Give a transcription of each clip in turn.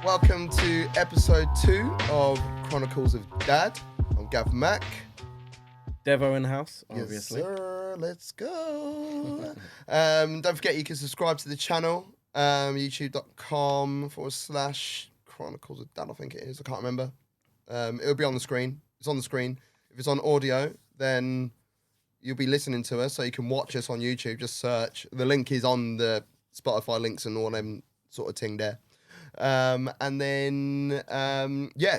Welcome to episode 2 of Chronicles of Dad. I'm Gav Mac. Devo in the house, obviously. Yes, sir. Let's go. Don't forget you can subscribe to the channel, youtube.com/Chronicles of Dad, I think it is. I can't remember. It'll be on the screen. It's on the screen. If it's on audio, then you'll be listening to us, so you can watch us on YouTube. Just search. The link is on the Spotify links and all them sort of thing there. And then,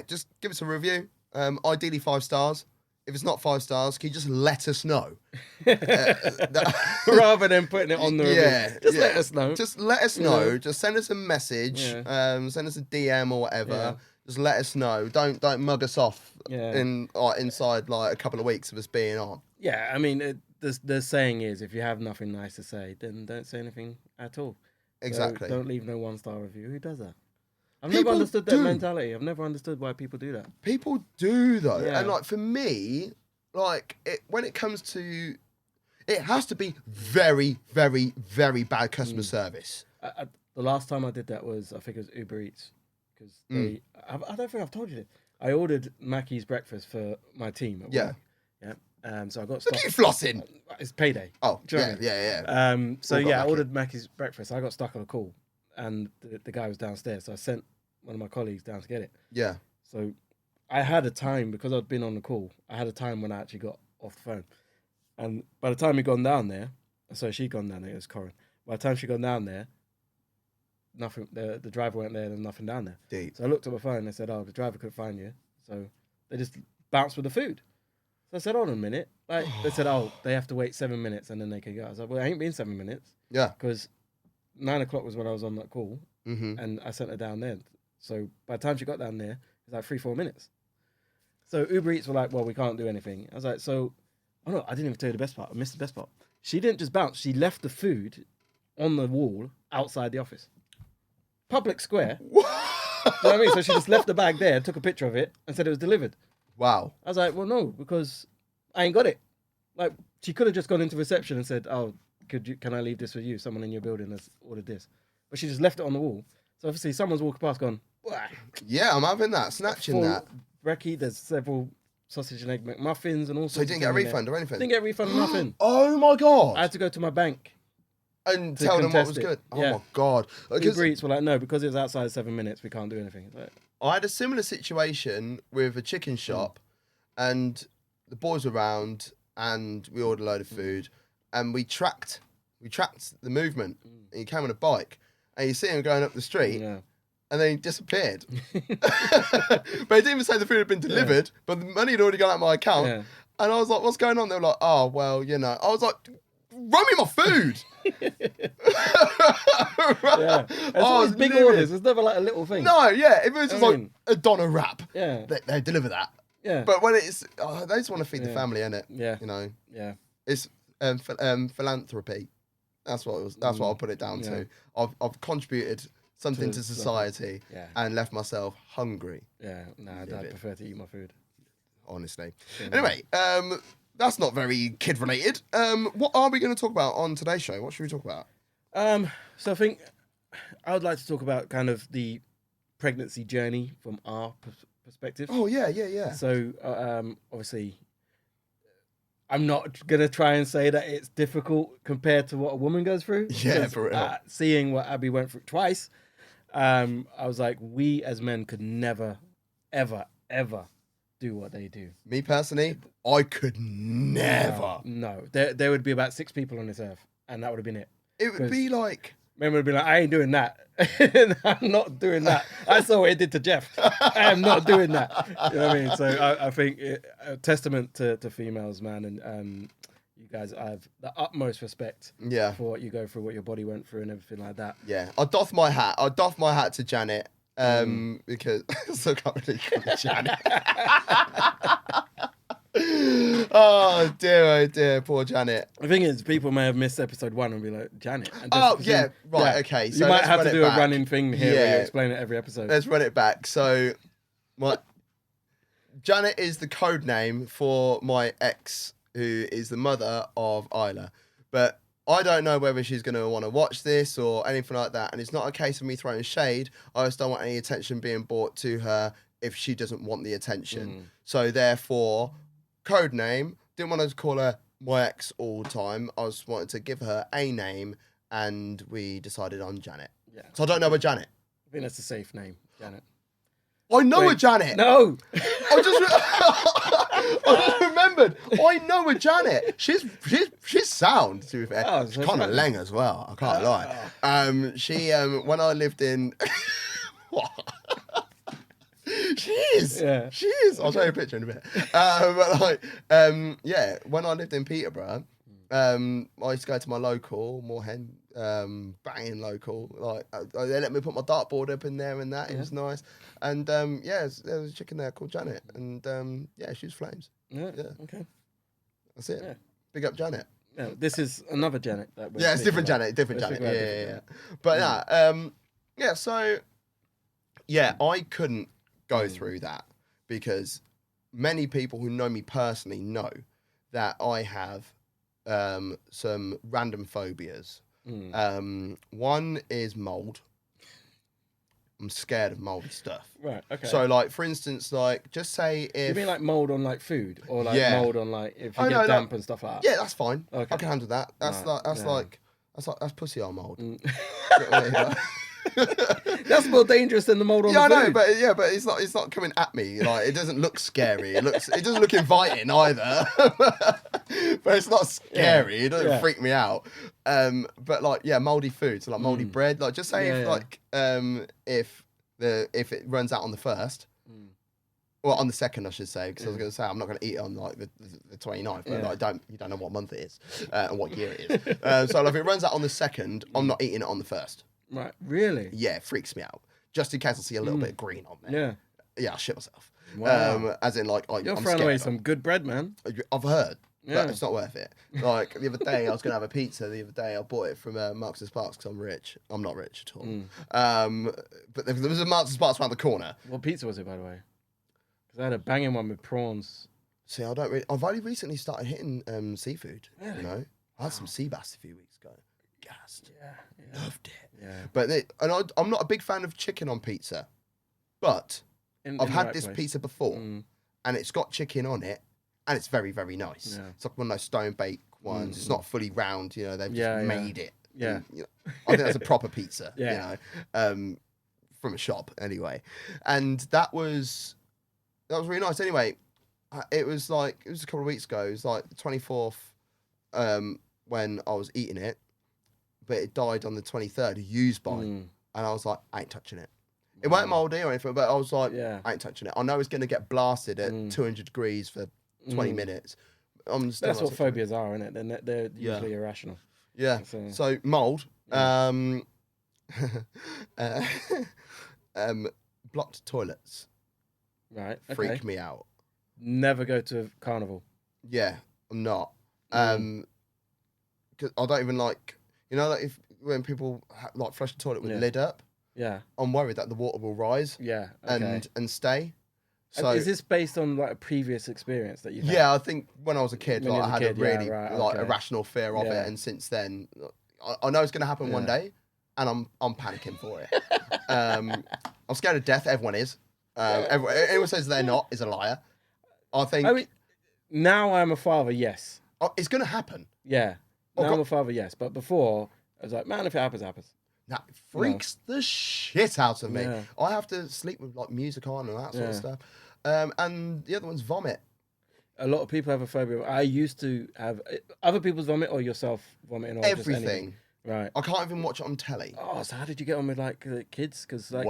just give us a review. Ideally 5 stars. If it's not 5 stars, can you just let us know? Rather than putting it on the review. Just let us know. Just let us know. Yeah. Just send us a message. Yeah. Send us a DM or whatever. Yeah. Just let us know. Don't mug us off inside like a couple of weeks of us being on. Yeah, I mean, the saying is, if you have nothing nice to say, then don't say anything at all. Exactly. So don't leave no 1-star review. Who does that? I've never understood that mentality. I've never understood why people do that. People do though, and like for me, like when it comes to, it has to be very, very, very bad customer service. The last time I did that was, I think it was Uber Eats, because I don't think I've told you this. I ordered Mackey's breakfast for my team at work. So I got stuck. Look at you flossing. It's payday. Oh, yeah. I ordered Mackey's breakfast. I got stuck on a call, and the guy was downstairs. So I sent one of my colleagues down to get it. Yeah. So I had a time, because I'd been on the call, I had a time when I actually got off the phone. And by the time he'd gone down there, she'd gone down there, it was Corin. By the time she'd gone down there, nothing, the driver went there, there's nothing down there. Deep. So I looked at my phone and they said, the driver couldn't find you. So they just bounced with the food. So I said, hold on a minute. Like, they said, they have to wait 7 minutes and then they can go. I was like, well, it ain't been 7 minutes. Yeah. Because 9 o'clock was when I was on that call, and I sent her down there. So by the time she got down there, it was like 3-4 minutes. So Uber Eats were like, well, we can't do anything. I was like, I didn't even tell you the best part. I missed the best part. She didn't just bounce. She left the food on the wall outside the office. Public square. Do you know what I mean? So she just left the bag there, took a picture of it, and said it was delivered. Wow. I was like, well, no, because I ain't got it. Like, she could have just gone into reception and said, can I leave this with you? Someone in your building has ordered this. But she just left it on the wall. So obviously someone's walking past gone, wah. Yeah, I'm having that, snatching that. Brekkie, there's several sausage and egg McMuffins and all sorts. So you didn't get a refund or anything? Didn't get a refund or nothing. Oh my God. I had to go to my bank. And tell them what was good. Oh my God. Uber Eats were like, no, because it's outside 7 minutes, we can't do anything. Like, I had a similar situation with a chicken shop, and the boys were around, and we ordered a load of food, and we tracked the movement. And he came on a bike, and you see him going up the street, and then he disappeared. But he didn't even say the food had been delivered, but the money had already gone out of my account. Yeah. And I was like, what's going on? They were like, oh, well, I was like, run me my food. It's big orders. It's never like a little thing. No, yeah. If it was just like a doner wrap, they deliver that. Yeah. But when it's, they just want to feed the family, innit? Yeah. Yeah. It's philanthropy. That's what it was. That's what I'll put it down to. I've contributed something to society and left myself hungry. Yeah. I'd prefer to eat my food. Honestly. Anyway, that's not very kid related. What are we going to talk about on today's show? What should we talk about? So I think I would like to talk about kind of the pregnancy journey from our perspective. Oh, yeah. So obviously, I'm not going to try and say that it's difficult compared to what a woman goes through. Yeah, for real. Seeing what Abby went through twice, I was like, we as men could never, ever, ever do what they do. Me personally, I could never. No. There would be about 6 people on this earth, and that would have been it. It would be like... Men would be like, I ain't doing that. I'm not doing that. I saw what it did to Jeff. I am not doing that. You know what I mean? So I think a testament to females, man, and you guys, I have the utmost respect for what you go through, what your body went through and everything like that. Yeah. I doff my hat to Janet. Because I still can't really call her Janet. Oh dear, poor Janet. The thing is, people may have missed episode 1 and be like, Janet. And Okay. So you might have to do a running thing here where you explain it every episode. Let's run it back. So, Janet is the code name for my ex, who is the mother of Isla. But I don't know whether she's going to want to watch this or anything like that. And it's not a case of me throwing shade. I just don't want any attention being brought to her if she doesn't want the attention. So therefore, code name, didn't want to call her my ex all the time. I just wanted to give her a name, and we decided on Janet. Yeah. So I don't know a Janet. I think that's a safe name, Janet. I know a Janet. No. I just remembered. I know a Janet. She's sound, to be fair. Oh, She's kind of leng as well. I can't lie. She when I lived in. She is. Yeah. She is. I'll show you a picture in a bit. But like, yeah, when I lived in Peterborough, I used to go to my local, Moorhen, banging local. Like, they let me put my dartboard up in there and that. It was nice. And yeah, there was a chicken there called Janet, and yeah, she was flames. Yeah. Okay. That's it. Yeah. Big up Janet. Yeah, this is another Janet. It's different Janet. Different Janet. Yeah. But yeah. So yeah, I couldn't go through that because many people who know me personally know that I have some random phobias. One is mold. I'm scared of moldy stuff. Right. Okay. So, like, for instance, like, just say if you mean like mold on like food, or like mold on like if you get damp and stuff like that. Yeah, that's fine. Okay. I can handle that. That's that's pussy on mold. That's more dangerous than the mold on the food. I know, but it's not coming at me. Like, it doesn't look scary. It doesn't look inviting either. But it's not scary. It doesn't freak me out. But like, yeah, moldy food. So like moldy bread. Like, just say if it runs out on the first. Well, on the second, I should say, because I was going to say I'm not going to eat it on like the 29th, but like you don't know what month it is and what year it is. So like, if it runs out on the second, I'm not eating it on the first. Right, really? Yeah, it freaks me out. Just in case I see a little bit of green on there. Yeah, I'll shit myself. Wow. As in, like, you're throwing away some good bread, man. I've heard, but it's not worth it. Like, the other day, I was going to have a pizza. The other day, I bought it from Marks and Sparks because I'm rich. I'm not rich at all. But there was a Marks and Sparks around the corner. What pizza was it, by the way? Because I had a banging one with prawns. See, I've only recently started hitting seafood. Really? You know, I had some sea bass a few weeks ago. Gassed. Yeah. Loved it. Yeah. But I'm not a big fan of chicken on pizza, but I've had this pizza before, and it's got chicken on it, and it's very, very nice. Yeah. It's like one of those stone bake ones. It's not fully round. You know, they've just made it. Yeah. And, you know, I think that's a proper pizza. You know, from a shop anyway, and that was really nice. Anyway, it was a couple of weeks ago. It was like the 24th, when I was eating it. But it died on the 23rd, a used by. And I was like, I ain't touching it. It weren't mouldy or anything, but I was like, I ain't touching it. I know it's going to get blasted at 200 degrees for 20 minutes. That's what phobias are, isn't it? They're usually irrational. Yeah. So mould. Blocked toilets. Right. Okay. Freak me out. Never go to carnival. Yeah, I'm not. Cause I don't even like... You know, like when people like flush the toilet with the lid up, I'm worried that the water will rise, and stay. So is this based on like a previous experience that you've had? Yeah, I think when I was a kid, like, I had a really irrational fear of it, and since then, I know it's going to happen one day, and I'm panicking for it. I'm scared of death. Everyone is. Anyone says they're not is a liar. I mean, now I'm a father. Yes, it's going to happen. Yeah. Now I'm a father, yes. But before, I was like, man, if it happens, it happens. That freaks the shit out of me. Yeah. I have to sleep with like music on and that sort of stuff. And the other one's vomit. A lot of people have a phobia. I used to have other people's vomit or yourself vomiting or everything. Right. I can't even watch it on telly. Oh, so how did you get on with like kids? Because like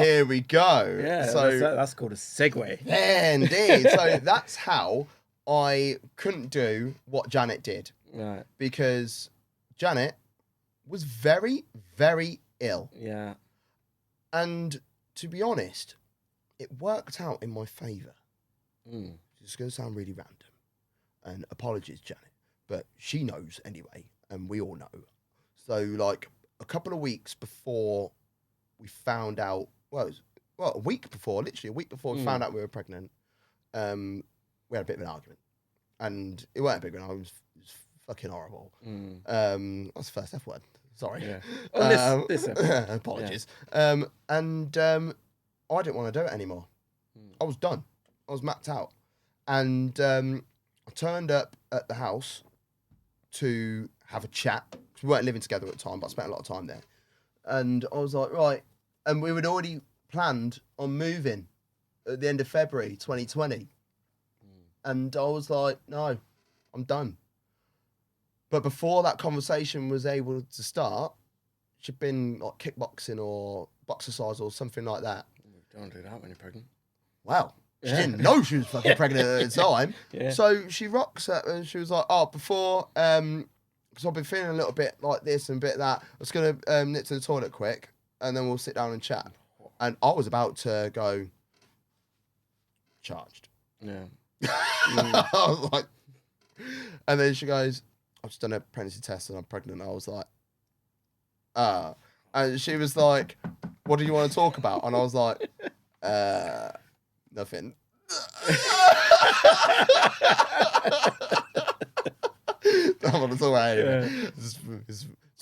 here we go. Yeah, so that's called a segue. Yeah, indeed. So that's how I couldn't do what Janet did. Right. Because Janet was very, very ill. Yeah. And to be honest, it worked out in my favour. It's going to sound really random. And apologies, Janet. But she knows anyway, and we all know. So, like, a couple of weeks before we found out, a week before we found out we were pregnant, we had a bit of an argument. And it weren't a big one. It was fucking horrible. That's the first F word. Sorry. Yeah. Oh, apologies. And I didn't want to do it anymore. I was done. I was mapped out. And I turned up at the house to have a chat. We weren't living together at the time, but I spent a lot of time there. And I was like, right. And we had already planned on moving at the end of February 2020. And I was like, no, I'm done. But before that conversation was able to start, she'd been like kickboxing or boxercise or something like that. Don't do that when you're pregnant. Wow. She didn't know she was fucking pregnant at the time. Yeah. So she rocks up and she was like, oh, before, because I've been feeling a little bit like this and a bit that, I was going to nip to the toilet quick and then we'll sit down and chat. And I was about to go, charged. Yeah. I was like, and then she goes, I've just done a pregnancy test and I'm pregnant. I was like, and she was like, what do you want to talk about? And I was like, nothing. I want to talk about it. Just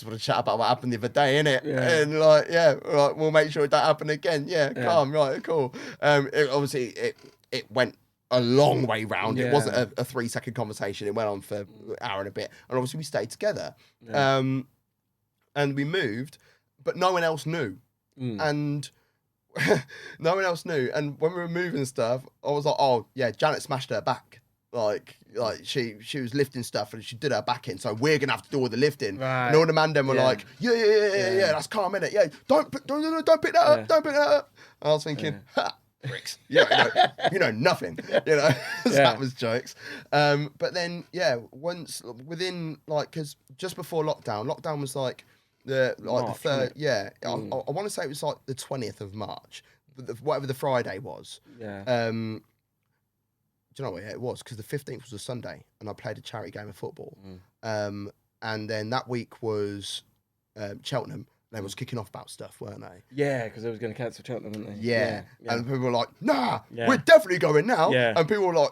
want to chat about what happened the other day, innit? Yeah. And like, we'll make sure it don't happen again. Yeah, calm, right, cool. Obviously, it went a long way round. Yeah. It wasn't a 3-second conversation. It went on for an hour and a bit. And obviously we stayed together. Yeah. And we moved, but no one else knew. And no one else knew. And when we were moving stuff, I was like, oh yeah, Janet smashed her back. Like she was lifting stuff and she did her back in, so we're gonna have to do all the lifting. Right. And all the man them were like, yeah, that's calm, innit? Yeah, don't pick that up, don't pick that up. And I was thinking, ha, bricks. You know nothing. You know, so that was jokes. But then once within because just before lockdown was like the third. Yeah, I want to say it was like the 20th of March, whatever the Friday was. Yeah. Do you know what it was? Because the 15th was a Sunday, and I played a charity game of football. And then that week was Cheltenham. They was kicking off about stuff, weren't they? Yeah, because they was going to cancel Cheltenham, weren't they? Yeah. And people were like, nah, we're definitely going now. Yeah. And people were like,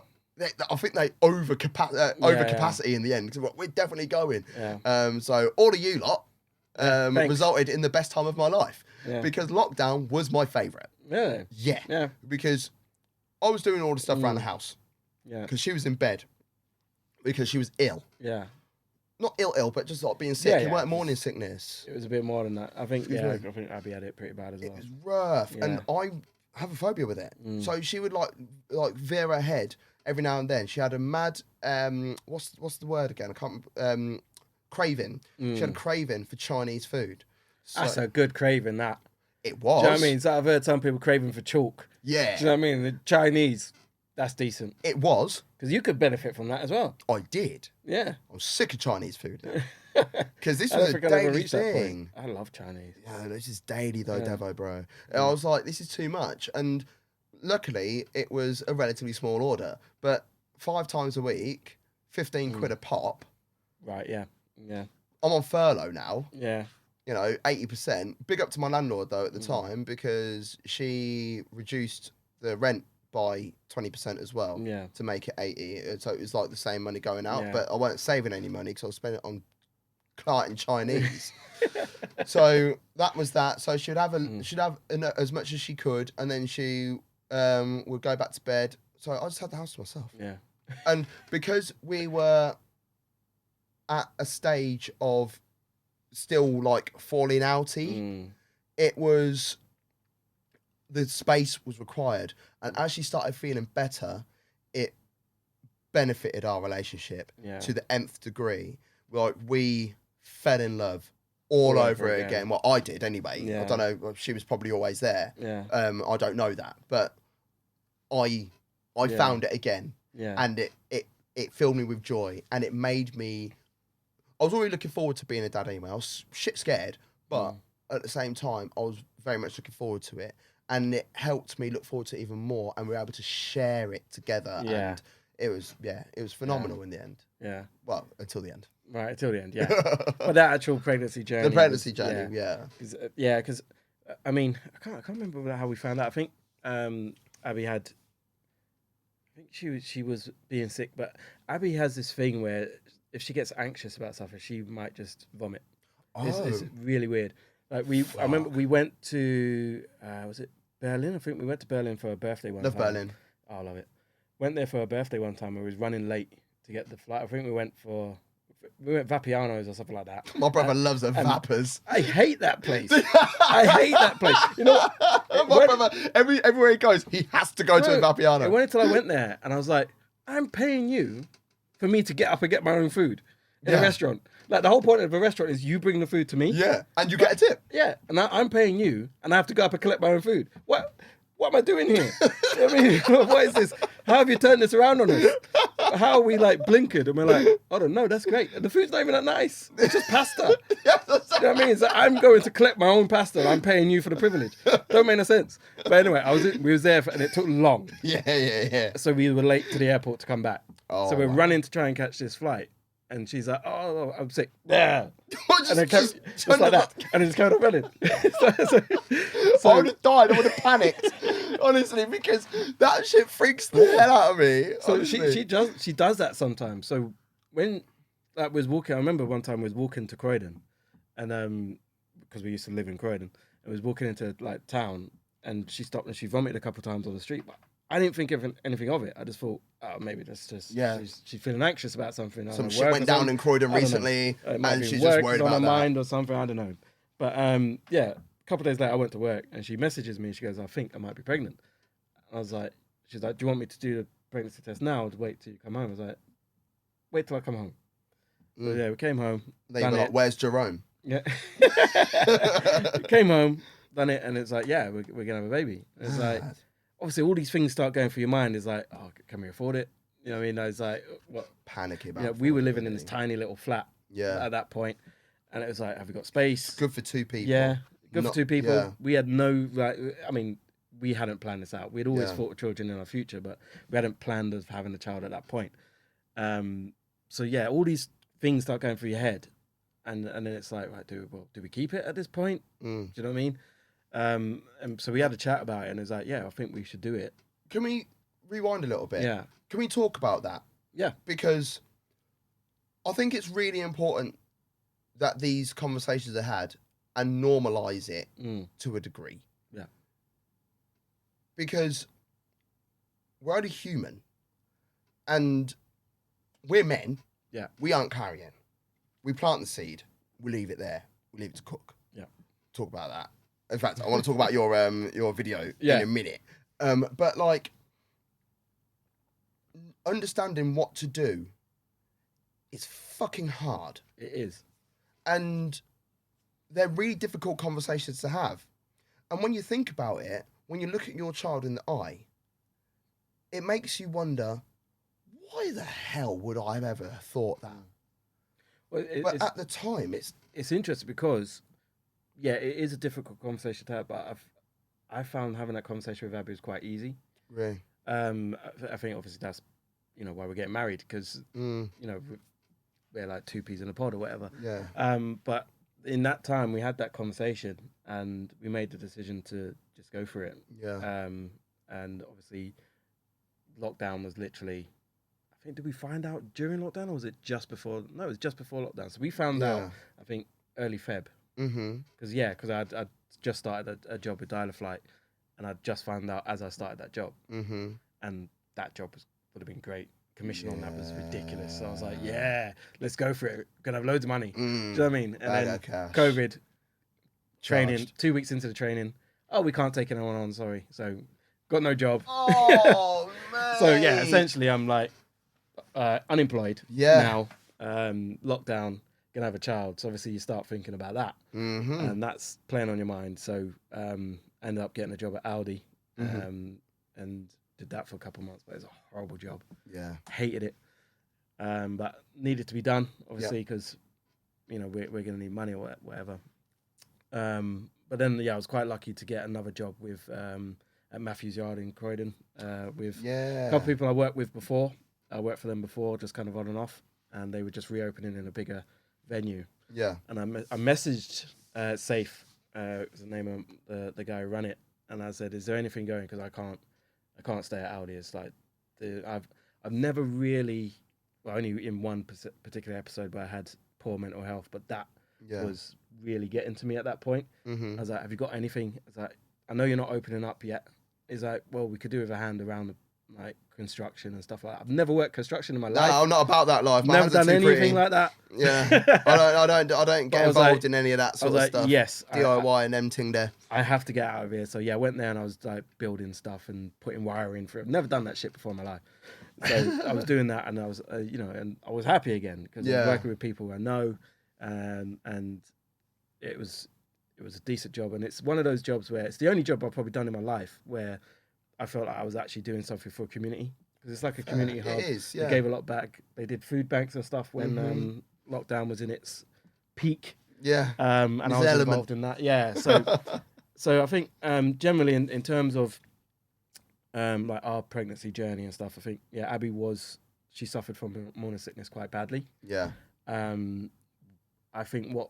I think they over capacity in the end. Because we're definitely going. Yeah. So all of you lot thanks. resulted in the best time of my life. Yeah. Because lockdown was my favourite. Really? Yeah. Yeah. Because I was doing all the stuff around the house. Yeah. Because she was in bed. Because she was ill. Yeah. Not ill, but just like being sick. Yeah, It weren't morning sickness. It was a bit more than that. I think Abby had it pretty bad as well. It was rough. Yeah. And I have a phobia with it. So she would like veer her head every now and then. She had a mad what's the word again? I can't craving. She had a craving for Chinese food. So That's a good craving, that. It was. Do you know what I mean? So I've heard some people craving for chalk. Yeah. Do you know what I mean? The Chinese, that's decent. It was. Because you could benefit from that as well. I did. Yeah. I was sick of Chinese food now. Because this was a daily thing. I love Chinese. Yeah, this is daily though, Devo, bro. And I was like, this is too much. And luckily, it was a relatively small order. But 5 times a week, 15 quid a pop. Right, yeah. Yeah. I'm on furlough now. Yeah. You know, 80%. Big up to my landlord, though, at the time, because she reduced the rent by 20% as well to make it 80. So it was like the same money going out, but I weren't saving any money because I was spending it on client Chinese. So that was that. So she'd have as much as she could, and then she would go back to bed. So I just had the house to myself. Yeah. And because we were at a stage of still like falling outy, it was, the space was required. And as she started feeling better, it benefited our relationship to the nth degree. Like, we fell in love all over it again. Well, I did anyway. Yeah. I don't know. She was probably always there. Yeah. I don't know that, but I found it again. Yeah. And it filled me with joy, and it made me. I was already looking forward to being a dad anyway. I was shit scared, but at the same time, I was very much looking forward to it. And it helped me look forward to it even more, and we were able to share it together. Yeah. And it was phenomenal in the end. Yeah. Well, until the end. Right, until the end, yeah. But that actual pregnancy journey. The pregnancy journey, yeah. Because, I mean, I can't remember how we found out. I think Abby had, I think she was being sick, but Abby has this thing where if she gets anxious about something, she might just vomit. Oh. It's really weird. Like I remember we went to was it Berlin? I think we went to Berlin for her birthday one time. Love Berlin. Oh, I love it. Went there for her birthday one time. We was running late to get the flight. I think we went Vapiano's or something like that. My brother loves the Vapors. I hate that place. I hate that place. You know, my brother, everywhere he goes, he has to go to a Vapiano. It went until I went there and I was like, I'm paying you for me to get up and get my own food in a restaurant. Like, the whole point of a restaurant is you bring the food to me. Yeah, and you get a tip. Yeah, and I'm paying you, and I have to go up and collect my own food. What am I doing here? I mean, what is this? How have you turned this around on us? How are we like blinkered? And we're like, I don't know, that's great. And the food's not even that nice. It's just pasta. You know what I mean? It's like, I'm going to collect my own pasta, and I'm paying you for the privilege. Don't make no sense. But anyway, we was there, and it took long. Yeah. So we were late to the airport to come back. Oh, so we're running to try and catch this flight. And she's like, oh, I'm sick. Yeah. And then just like that. And it just carried on running. I would have died. I would have panicked. Honestly, because that shit freaks the hell out of me. So she does that sometimes. So when that was walking, I remember one time we was walking to Croydon. And because we used to live in Croydon. And we was walking into like town. And she stopped and she vomited a couple of times on the street. But I didn't think of anything of it. I just thought, oh, maybe that's just she's feeling anxious about something. Some shit went down in Croydon recently, and she's just worried about on her that. mind or something. I don't know. But a couple of days later, I went to work, and she messages me. She goes, "I think I might be pregnant." I was like, "She's like, do you want me to do the pregnancy test now, or to wait till you come home?" I was like, "Wait till I come home." So yeah, we came home. Then you were like, "Where's Jerome?" Yeah, came home, done it, and it's like, yeah, we're gonna have a baby. It's like. Obviously, all these things start going through your mind. Is like, oh, can we afford it? You know what I mean? It's like, what? Panicky about. Yeah, we were living in this tiny little flat. Yeah. At that point, and it was like, have we got space? Good for two people. Yeah, good for two people. Yeah. We had no, like, I mean, we hadn't planned this out. We'd always thought of children in our future, but we hadn't planned of having a child at that point. So yeah, all these things start going through your head, and then it's like, right, do we keep it at this point? Do you know what I mean? And so we had a chat about it, and it's like, yeah, I think we should do it. Can we rewind a little bit? Yeah. Can we talk about that? Yeah. Because I think it's really important that these conversations are had and normalise it to a degree. Yeah. Because we're only human, and we're men. Yeah. We aren't carrion. We plant the seed. We leave it there. We leave it to cook. Yeah. Talk about that. In fact, I want to talk about your video in a minute. But like, understanding what to do is fucking hard. It is. And they're really difficult conversations to have. And when you think about it, when you look at your child in the eye, it makes you wonder, why the hell would I have ever thought that? Well, but at the time, it's interesting because, yeah, it is a difficult conversation to have, but I found having that conversation with Abby was quite easy. Really? I think obviously that's, why we're getting married, because, we're like two peas in a pod or whatever. Yeah. But in that time, we had that conversation and we made the decision to just go for it. Yeah. And obviously, lockdown was literally, I think, did we find out during lockdown or was it just before? No, it was just before lockdown. So we found out, I think, early Feb. Because I'd just started a job with Dialer Flight, and I'd just found out as I started that job. And that job would have been great. Commission on that was ridiculous. So I was like, yeah, let's go for it. We're going to have loads of money. Do you know what I mean? And then COVID, training, 2 weeks into the training. Oh, we can't take anyone on, sorry. So got no job. Oh, man. So yeah, essentially I'm like unemployed now, lockdown. Gonna have a child, so obviously you start thinking about that, and that's playing on your mind. So ended up getting a job at Audi, and did that for a couple of months, but it was a horrible job. Yeah, hated it, but needed to be done, obviously, because we're gonna need money or whatever. But then I was quite lucky to get another job with at Matthews Yard in Croydon with a couple of people I worked with before. I worked for them before, just kind of on and off, and they were just reopening in a bigger venue. Yeah. And I messaged Safe, was the name of the guy who ran it, and I said, "Is there anything going? Because I can't stay at Audi. It's like I've never really well, only in one particular episode where I had poor mental health, but that was really getting to me at that point. I was like, have you got anything? I was like, I know you're not opening up yet. He's like, well, we could do with a hand around the, like, construction and stuff like that. I've never worked construction in my life. No, I'm not about that life. My Never hands are done too anything pretty. like that. Yeah, I don't get involved in any of that sort of stuff. Yes, DIY and them thing there. I have to get out of here. So yeah, I went there and I was like building stuff and putting wiring for it. I've never done that shit before in my life. So I was doing that and I was, and I was happy again because I was working with people I know, and it was a decent job. And it's one of those jobs where it's the only job I've probably done in my life where I felt like I was actually doing something for a community. Because it's like a community hub. It is, yeah. They gave a lot back. They did food banks and stuff when lockdown was in its peak. Yeah. And I was involved in that. Yeah. So I think generally in terms of like our pregnancy journey and stuff, I think, Abby she suffered from morning sickness quite badly. Yeah. I think what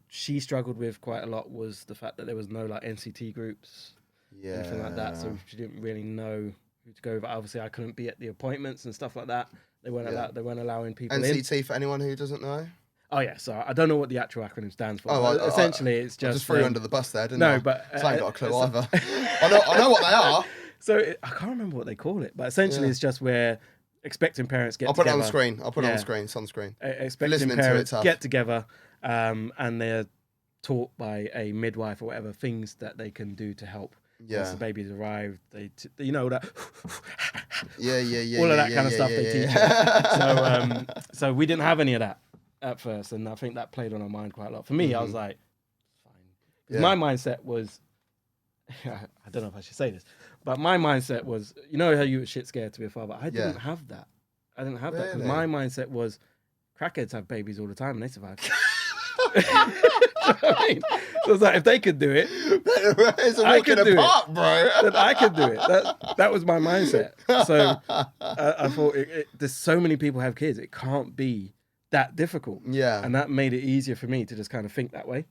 she struggled with quite a lot was the fact that there was no like NCT groups, anything like that. So she didn't really know who to go over. Obviously, I couldn't be at the appointments and stuff like that. They weren't allowing people NCT in. for anyone who doesn't know. Oh yeah, so I don't know what the actual acronym stands for. Essentially, it's just. I just threw you under the bus there, didn't I? No, but so I ain't got a clue either. I know what they are. So I can't remember what they call it, but essentially, it's just where expecting parents get. I'll put together. it on the screen. I'll put it on the screen. It's on the screen. Expecting parents get together, and they're taught by a midwife or whatever things that they can do to help. Once the baby's arrived, that all of that kind of stuff they teach. So we didn't have any of that at first, and I think that played on our mind quite a lot. For me, I was like, fine, because my mindset was, I don't know if I should say this, but my mindset was, you know how you were shit scared to be a father. I didn't have that. I didn't have that because my mindset was, crackheads have babies all the time and they survive. I mean, so it's like if they could do it, I could do it, bro. Then I could do it. That was my mindset. So I thought, there's so many people have kids, it can't be that difficult. Yeah, and that made it easier for me to just kind of think that way.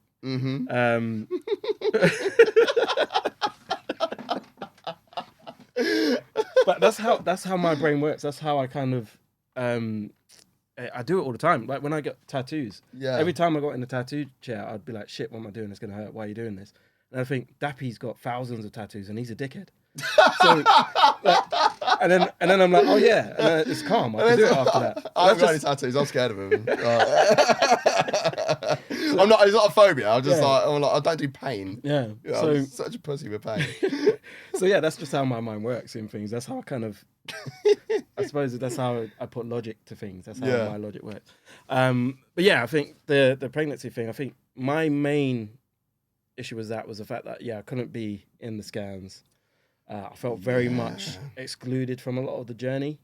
But that's how my brain works. That's how I kind of I do it all the time. Like when I get tattoos, every time I got in the tattoo chair, I'd be like, shit, what am I doing? It's going to hurt. Why are you doing this? And I think Dappy's got thousands of tattoos and he's a dickhead. So, and then I'm like, oh yeah, and it's calm. I can do it after that. I haven't got any tattoos. I'm scared of him. I'm not. It's not a phobia. I'm just like I don't do pain. Yeah. So I'm such a pussy with pain. So yeah, that's just how my mind works in things. That's how I kind of. I suppose that's how I put logic to things. That's how my logic works. But yeah, I think the pregnancy thing. I think my main issue was the fact that I couldn't be in the scans. I felt very much excluded from a lot of the journey,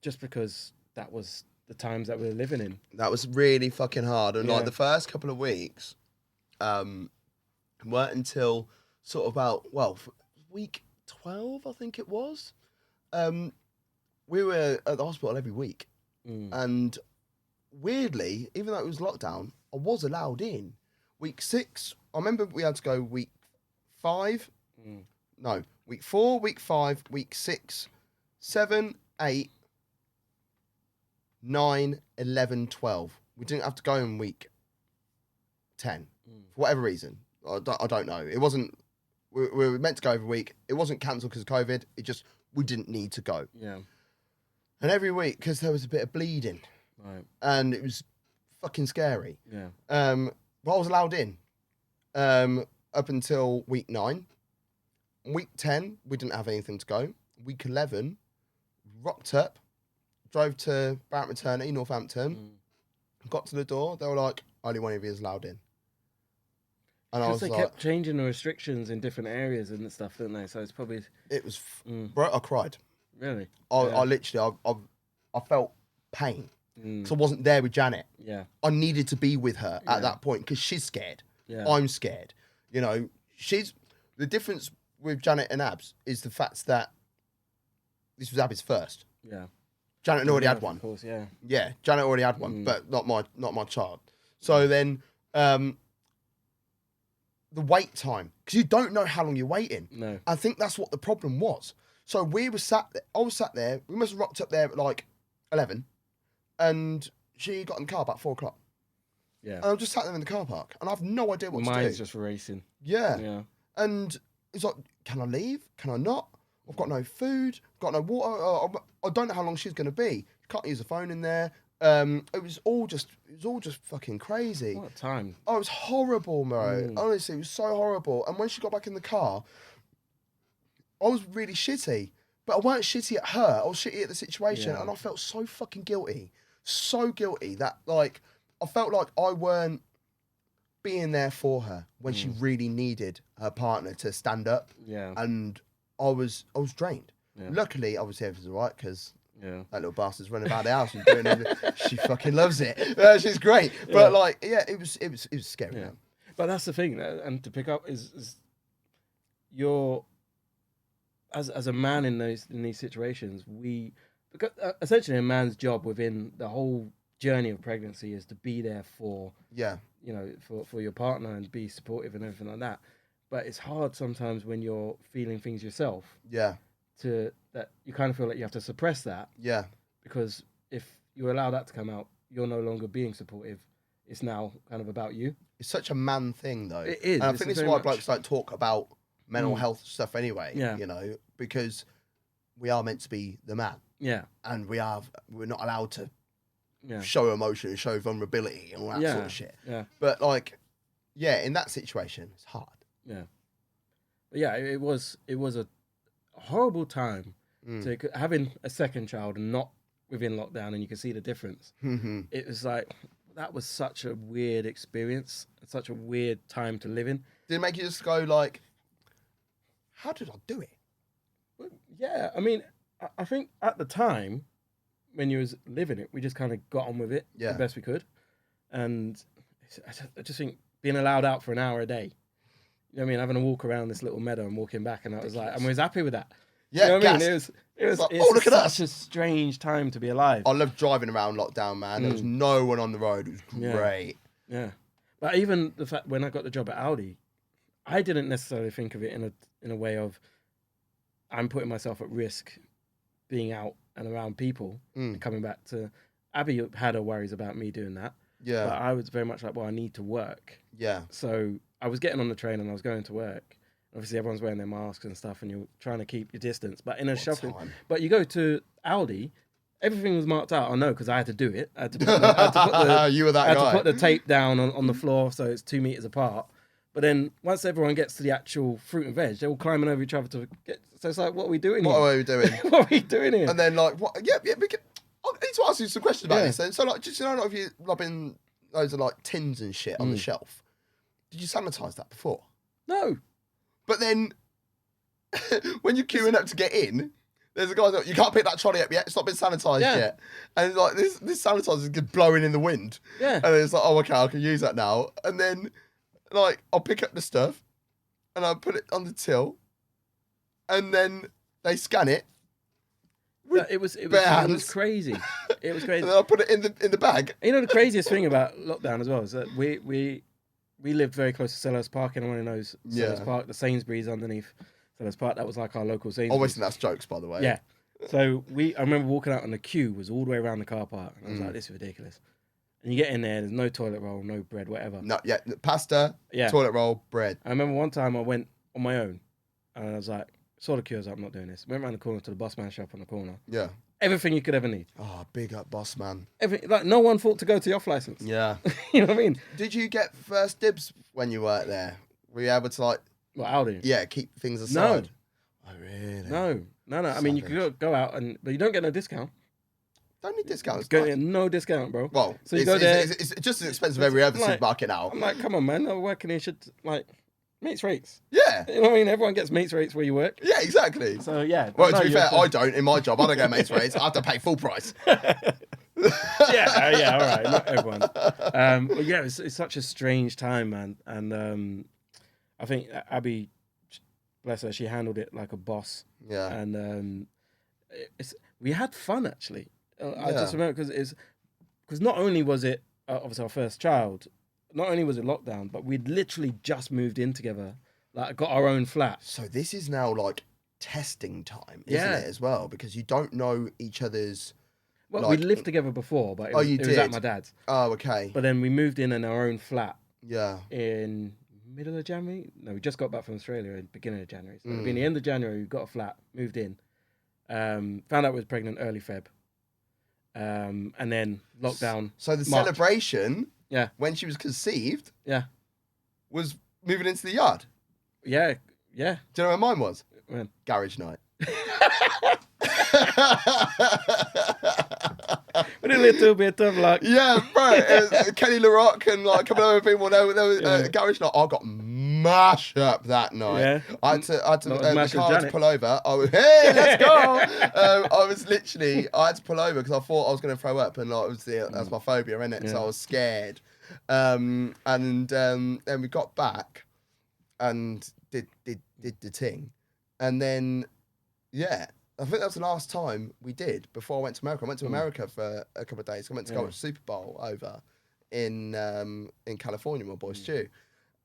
just because that was the times that we were living in. That was really fucking hard. And like the first couple of weeks weren't until sort of about, week 12, I think it was. We were at the hospital every week. And weirdly, even though it was lockdown, I was allowed in. Week 6, I remember we had to go week 5. No, week 4, week 5, week 6, 7, 8, 9, 11, 12. We didn't have to go in week 10 for whatever reason. I don't know. It wasn't. We were meant to go every week. It wasn't cancelled because of COVID. It just we didn't need to go. Yeah. And every week because there was a bit of bleeding, right, and it was fucking scary. Yeah. But I was allowed in up until week 9. Week 10, we didn't have anything to go. Week 11, rocked up, drove to Barrett Maternity, Northampton, got to the door. They were like, only one of you is allowed in. And I was they kept changing the restrictions in different areas and stuff, didn't they? So it's probably... It was... Bro, I cried. Really? I literally, I felt pain. Because I wasn't there with Janet. Yeah. I needed to be with her at that point because she's scared. Yeah. I'm scared. You know, the difference with Janet and Abs is the fact that this was Abby's first. Yeah. Janet already had one. Of course, yeah. Yeah, Janet already had one, but not my child. So then the wait time, because you don't know how long you're waiting. No. I think that's what the problem was. So we were sat there, I was sat there, we must have rocked up there at like 11, and she got in the car about 4 o'clock. Yeah. And I'm just sat there in the car park, and I have no idea what to do. Mine's just racing. Yeah. Yeah. And it's like, can I leave? Can I not? I've got no food. Got no water. I don't know how long she's going to be. You can't use the phone in there. It was all just fucking crazy. What a time. Oh, it was horrible, bro. Honestly, it was so horrible. And when she got back in the car, I was really shitty. But I weren't shitty at her. I was shitty at the situation. Yeah. And I felt so fucking guilty. So guilty that, like, I felt like I weren't being there for her when she really needed her partner to stand up. Yeah. And I was drained. Yeah. Luckily, obviously, everything's all right because Yeah. that little bastard's running about the house and doing everything. She fucking loves it. She's great. But it was scary. Yeah. Man. But that's the thing, and to pick up is you're as a man in these situations, because essentially a man's job within the whole journey of pregnancy is to be there for for your partner and be supportive and everything like that. But it's hard sometimes when you're feeling things yourself. Yeah. That you kind of feel like you have to suppress that. Yeah. Because if you allow that to come out, you're no longer being supportive. It's now kind of about you. It's such a man thing, though. It is. And I think this is why blokes don't talk about mental health stuff anyway. Yeah. You know, because we are meant to be the man. Yeah. And we're not allowed to Yeah. show emotion, show vulnerability and all that sort of shit. Yeah. But like, in that situation, it's hard. Yeah. But yeah, it was a horrible time to having a second child and not within lockdown, and you can see the difference. It was like, that was such a weird experience, such a weird time to live in. Did it make you just go like, how did I do it? But yeah, I mean, I think at the time when you was living it, we just kind of got on with it the best we could. And I just think being allowed out for an hour a day, you know what I mean, having a walk around this little meadow and walking back, and I was like, I was happy with that. Yeah, you know what I mean? It was like, oh, look at us. Such a strange time to be alive. I loved driving around lockdown, man. There was no one on the road. It was great. Yeah. But even the fact when I got the job at Audi, I didn't necessarily think of it in a way of I'm putting myself at risk being out and around people and coming back to... Abby had her worries about me doing that. Yeah. But I was very much like, well, I need to work. Yeah. So I was getting on the train and I was going to work. Obviously, everyone's wearing their masks and stuff, and you're trying to keep your distance. But in a shopping, but you go to Aldi, everything was marked out. I know because I had to do it. I had to put you were that I had guy. to put the tape down on the floor so it's 2 meters apart. But then once everyone gets to the actual fruit and veg, they're all climbing over each other to get. So it's like, what are we doing? What are we doing? What are we doing here? And then like, what? Yeah, we can. I need to ask you some questions about this. Then. So like, just like if you rubbing loads of like tins and shit on the shelf, did you sanitize that before? No. But then, when you're queuing up to get in, there's a guy that you can't pick that trolley up yet. It's not been sanitised yet, and like this sanitizer is just blowing in the wind. Yeah. And it's like, oh, okay, I can use that now. And then, like, I'll pick up the stuff, and I'll put it on the till, and then they scan it. No, it was crazy. It was crazy. And then I'll put it in the bag. You know, the craziest thing about lockdown as well is that we lived very close to Sellers Park. Anyone who knows Sellers Park, the Sainsbury's underneath Sellers Park, that was like our local Sainsbury's. Always think that's jokes, by the way. Yeah. So I remember walking out and the queue was all the way around the car park. And I was like, this is ridiculous. And you get in there, there's no toilet roll, no bread, whatever. No, pasta, toilet roll, bread. I remember one time I went on my own and I was like, saw the queue, I was like, I'm not doing this. Went around the corner to the boss man shop on the corner. Yeah. Everything you could ever need. Oh, big up boss man. Like no one thought to go to the off license. Yeah. You know what I mean? Did you get first dibs when you worked there? Were you able to like... What, Aldi? Yeah, keep things aside? No. Oh, really? No. I mean, you could go out, but you don't get no discount. Don't need discounts. You get no discount, bro. Well, so you go there. It's just as expensive as every other supermarket now. I'm like, come on, man. I'm working here. Should like mates rates. Yeah. You know what I mean? Everyone gets mates rates where you work. Yeah, exactly. So yeah. Well, to be fair, I don't. In my job, I don't get mates rates. I have to pay full price. yeah. All right. Not everyone. But yeah, it's such a strange time, man. And I think Abby, bless her, she handled it like a boss. Yeah. And we had fun actually. I just remember because not only was it obviously our first child, not only was it lockdown, but we'd literally just moved in together, like got our own flat. So this is now like testing time, isn't it, as well? Because you don't know each other's Well, Like, we lived together before, but you it was at did? my dad's. Oh, okay. But then we moved in our own flat Yeah. in middle of January. No, we just got back from Australia in the beginning of January. So it'd been the end of January. We got a flat, moved in, found out I was pregnant early Feb, and then lockdown. So the March. celebration, Yeah, when she was conceived, yeah, was moving into the yard. yeah. Do you know where mine was? When? Garage night. With a little bit of luck. Yeah, bro. It was Kenny LaRock and like a couple of other people. There was garage night. I got mashed up that night. Yeah. I had to the car had to Janet. pull over. I was, hey, let's go. I had to pull over because I thought I was going to throw up, and like, that's my phobia, isn't it? Yeah. So I was scared. And then we got back and did the thing, and then I think that was the last time we did before I went to America. I went to America for a couple of days. I went to go watch Super Bowl over in California, my boy Stu.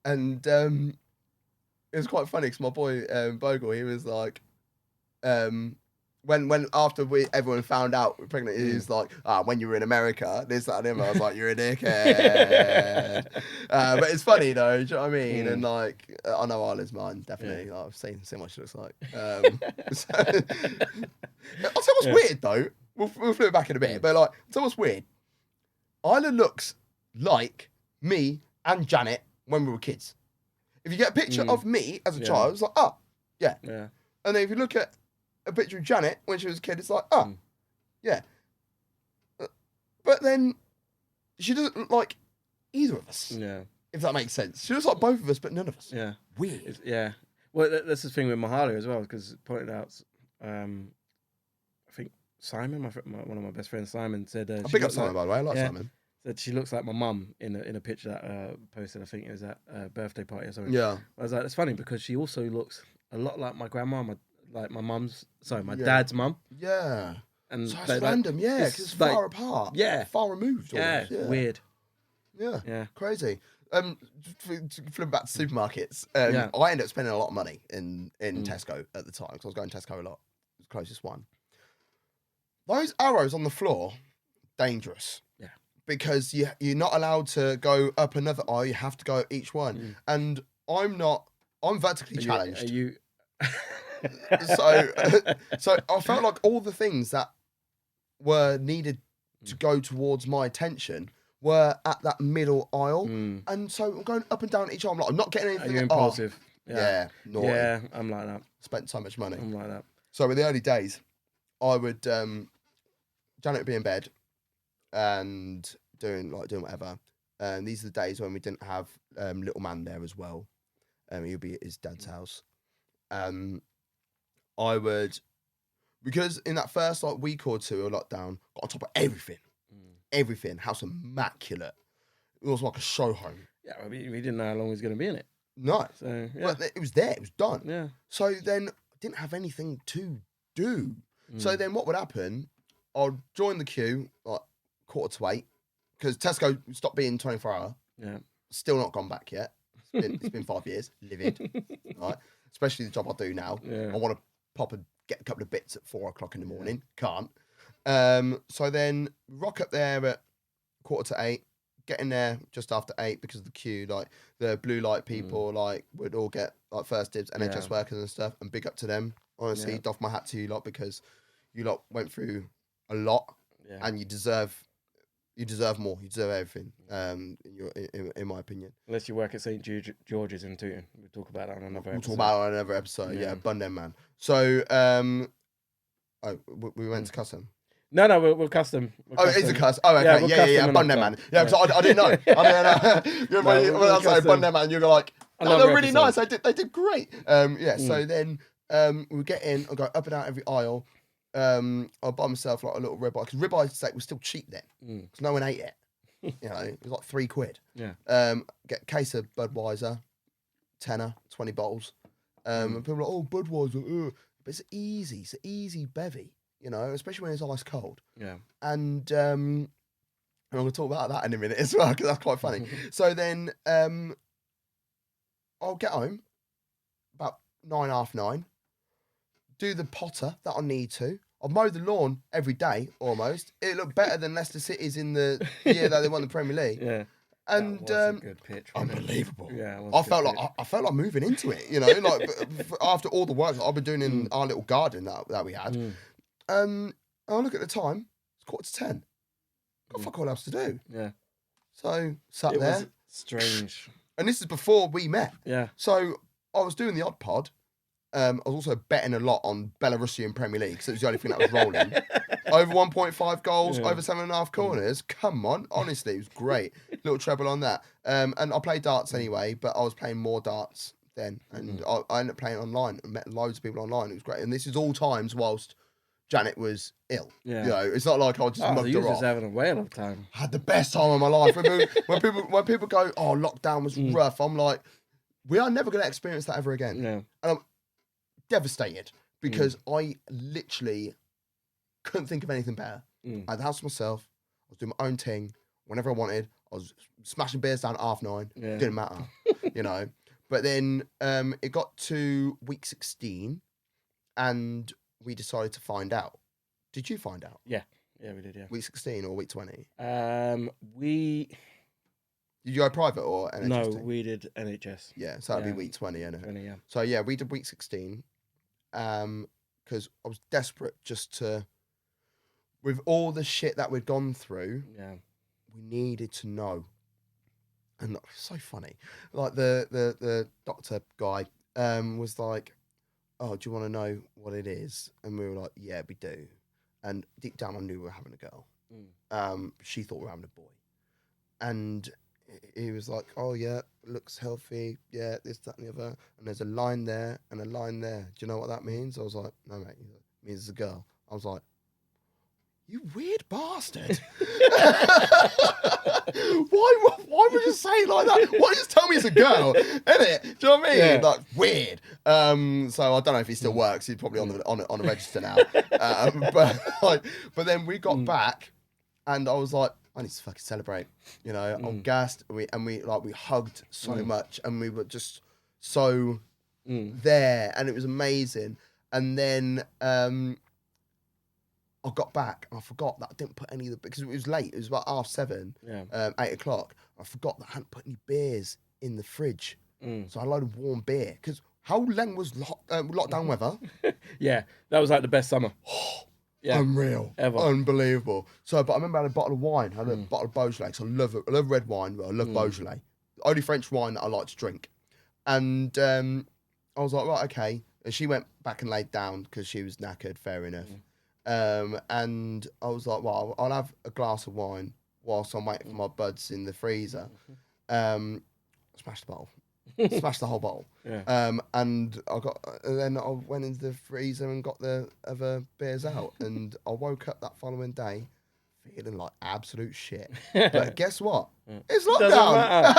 And it was quite funny because my boy Bogle, he was like, when after everyone found out we're pregnant, he was like, when you were in America, this, that, and the other. I was like, you're a dickhead. But it's funny though, do you know what I mean? And like, I know Isla's mine, definitely. Yeah. Like, I've seen what she looks like. I'll tell what's weird though. We'll flip it back in a bit, but like, I'll tell what's weird. Isla looks like me and Janet when we were kids. If you get a picture of me as a child, it's like, yeah. And then if you look at a picture of Janet when she was a kid, it's like, yeah. But then she doesn't look like either of us. Yeah. If that makes sense. She looks like both of us, but none of us. Yeah. Weird. Yeah. Well, that's the thing with Mahalia as well, because pointed out, I think Simon, one of my best friends, Simon, said... I pick up Simon, by the way. I like Simon. Said she looks like my mum in a picture that posted. I think it was at a birthday party or something. Yeah. I was like, it's funny because she also looks a lot like my grandma, my dad's mum. Yeah. And so it's random, because it's far apart. Yeah. Far removed. Almost. Yeah. Weird. Yeah. Yeah. Crazy. To flip back to supermarkets, I ended up spending a lot of money in Tesco at the time because I was going to Tesco a lot. It was the closest one. Those arrows on the floor, dangerous. Yeah. Because you're not allowed to go up another aisle. You have to go up each one. And I'm vertically challenged. Are you... So I felt like all the things that were needed to go towards my attention were at that middle aisle. And so I'm going up and down each aisle. I'm not getting anything. Are you impulsive? Naughty. Yeah, I'm like that. Spent so much money. I'm like that. So in the early days, I would Janet would be in bed and doing whatever. And these are the days when we didn't have little man there as well. He'll be at his dad's house. I would, because in that first week or two of lockdown, got on top of everything, house immaculate. It was like a show home. Yeah, I mean, we didn't know how long he was going to be in it. No, so well, it was there, it was done. Yeah. So then I didn't have anything to do. So then what would happen? I'd join the queue like 7:45 because Tesco stopped being 24-hour. Yeah. Still not gone back yet. It's been 5 years, livid, right? Especially the job I do now. Yeah. I want to pop and get a couple of bits at 4 o'clock in the morning. Can't. So then rock up there at 7:45, get in there just after 8 because of the queue. Like the blue light people, like would all get like first dibs, NHS workers and stuff. And big up to them. Honestly, doff my hat to you lot because you lot went through a lot, and you deserve more. You deserve everything. In my opinion. Unless you work at St. George's in Tooting, we'll talk about that on another episode. We'll talk about it on another episode. Yeah, Bundan man. So, we went to custom. No, we'll custom. It is a custom. Oh, okay. Yeah. Bundan man. Yeah, because I didn't know. I didn't know. When I was like Bundan man, you go like, oh, they're really nice. They did great. So then we get in. I go up and down every aisle. I'll buy myself like a little ribeye because ribeye steak was still cheap then because no one ate it. It was like £3. Yeah. Get a case of Budweiser, tenner, 20 bottles. And people are like, oh, Budweiser, ugh. But it's an easy bevy, especially when it's ice cold. Yeah. And I'm going to talk about that in a minute as well because that's quite funny. So then I'll get home about 9:30. Do the potter that I need to. I've mowed the lawn every day almost. It looked better than Leicester City's in the year that they won the Premier League. Yeah. And That was a good pitch. unbelievable. Yeah, I felt like moving into it, you know, like after all the work that I've been doing in our little garden that we had. I look at the time, it's 9:45. Got fuck all else to do. Yeah. So sat It there. was strange. And this is before we met. Yeah. So I was doing the odd pod. I was also betting a lot on Belarusian Premier League, so it was the only thing that was rolling. Over 1.5 goals, over 7.5 corners. Come on, honestly, it was great. Little treble on that. And I played darts anyway, but I was playing more darts then. And I ended up playing online and met loads of people online. It was great. And this is all times whilst Janet was ill. Yeah. You know, it's not like I just mugged her off. having a whale of time. I had the best time of my life. When people go, oh, lockdown was rough, I'm like, we are never going to experience that ever again. No. And I'm devastated because I literally couldn't think of anything better. I had the house to myself. I was doing my own thing whenever I wanted. I was smashing beers down at 9:30. Yeah. Didn't matter, you know. But then it got to week 16 and we decided to find out. Did you find out? Yeah, we did. Yeah. Week 16 or week 20? We. Did you go private or NHS? No, team? we did NHS. Yeah, so that'd be week 20, innit? 20, yeah. So yeah, we did week 16 because I was desperate just to, with all the shit that we'd gone through, we needed to know. And it's so funny. Like the doctor guy was like, oh, do you want to know what it is? And we were like, yeah, we do. And deep down I knew we were having a girl. She thought we were having a boy. And he was like, oh yeah, looks healthy, yeah, this, that and the other, and there's a line there and a line there. Do you know what that means? I was like, no mate, it means it's a girl. I was like, you weird bastard. Why would you say it like that? Why just tell me it's a girl? Innit? Do you know what I mean? Yeah. Like, weird. So I don't know if he still works. He's probably on the register now. But then we got back and I was like, I need to fucking celebrate. You know, I'm gassed. We hugged so much and we were just so there and it was amazing. And then I got back and I forgot that I didn't put any of the, because it was late, it was about 7:30, 8 o'clock. I forgot that I hadn't put any beers in the fridge. So I had a load of warm beer. Because how long was lockdown weather? Yeah, that was like the best summer. Yeah, unreal. Ever. Unbelievable. So, but I remember I had a bottle of wine. I had a bottle of Beaujolais. So I love red wine, but I love Beaujolais. Only French wine that I like to drink. And I was like, right, okay. And she went back and laid down because she was knackered, fair enough. And I was like, well, I'll have a glass of wine whilst I'm waiting for my buds in the freezer. Smashed the bottle. Smashed the whole bottle. Yeah. And then I went into the freezer and got the other beers out. And I woke up that following day feeling like absolute shit. But guess what? It's lockdown.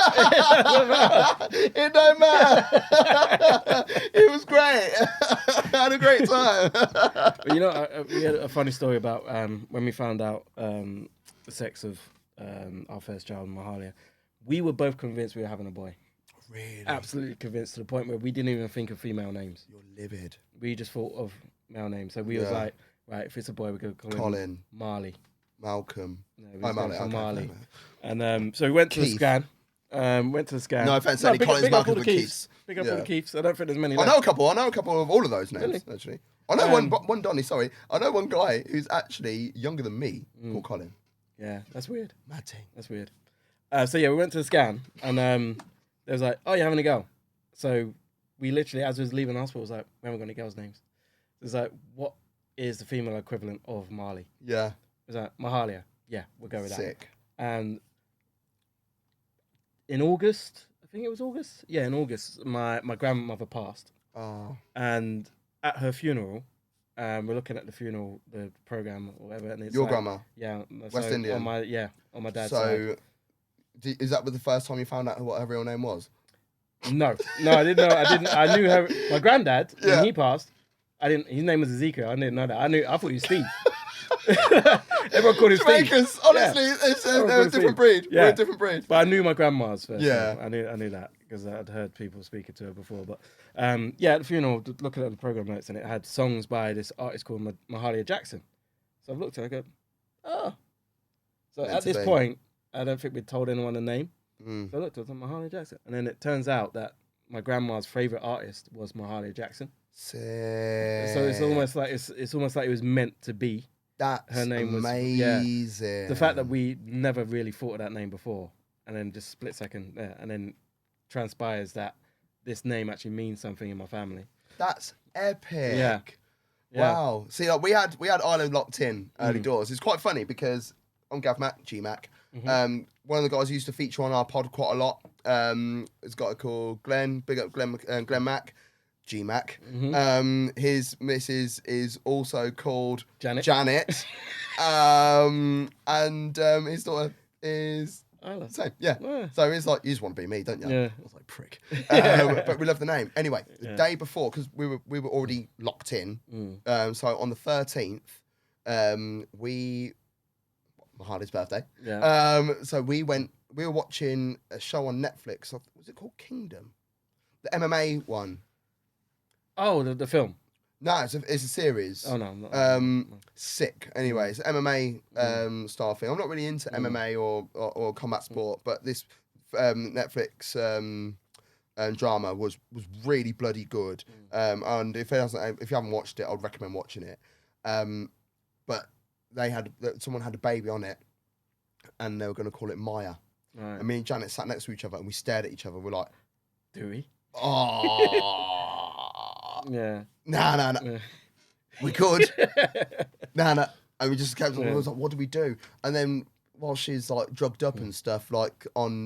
It don't matter. It was great. I had a great time. But you know, we had a funny story about when we found out the sex of our first child, Mahalia. We were both convinced we were having a boy. Really? Absolutely convinced to the point where we didn't even think of female names. You're livid. We just thought of male names. So we was like, right, if it's a boy, we're going to call him Marley. Malcolm. No, Marley. And so we went to the scan. No offense, only Collins, Malcolm, and Keiths. Big up all the Keiths. I don't think there's many left. I know a couple of all of those names, really? Actually. I know one Donny, sorry. I know one guy who's actually younger than me called Colin. Yeah, that's weird. Mad thing. That's weird. So yeah, we went to the scan and they was like, oh, you're having a girl. So we literally, as we was leaving the hospital, was like, we haven't got any girls' names. It was like, what is the female equivalent of Marley? Yeah. It was like, Mahalia. Yeah, we'll go with that. Sick. And in August, I think it was August? Yeah, in August, my grandmother passed. Oh. And at her funeral, we're looking at the funeral, the program or whatever. And it's your like, grandma? Yeah. West Indian? On my dad's side. So, is that the first time you found out what her real name was? No, I didn't know. I knew her. My granddad, when he passed, his name was Ezekiel. I didn't know that. I thought he was Steve. Everyone called him Steve. Jamaicans, honestly, they're a different breed. Yeah. We're a different breed. But I knew my grandma's first. Yeah. name. I knew that because I'd heard people speaking to her before. But at the funeral, looking at the program notes, and it had songs by this artist called Mahalia Jackson. So I've looked at it and I go, oh. So at this point, I don't think we'd told anyone the name. So I looked at Mahalia Jackson. And then it turns out that my grandma's favourite artist was Mahalia Jackson. Sick. So it's almost like it was meant to be. That's her name amazing. Was the fact that we never really thought of that name before, and then just split second there, and then transpires that this name actually means something in my family. That's epic. Yeah. Wow. See, like we had Island locked in early doors. It's quite funny because I'm Gav Mac, G-Mac. One of the guys who used to feature on our pod quite a lot. Has got a called Glenn. Big up Glenn Mac. G-Mac. His missus is also called Janet. And his daughter is the same. Yeah. So it's like, you just want to be me, don't you? Yeah. I was like, prick. But we love the name. Anyway, the day before, because we were already locked in. So on the 13th, Mahali's birthday. Yeah. So we were watching a show on Netflix. Was it called Kingdom? The MMA one. Oh, the film. No, it's a series. Oh no. No. Sick. Anyway, it's an MMA style thing. I'm not really into MMA or combat sport, but this Netflix drama was really bloody good. And if you haven't watched it, I'd recommend watching it. But someone had a baby on it, and they were going to call it Maya. Right. And me and Janet sat next to each other, and we stared at each other. We're like, do we? Oh. Yeah. Nah. Yeah. We could. Nah. And we just kept on, I was like, what do we do? And then while she's like drugged up and stuff, like on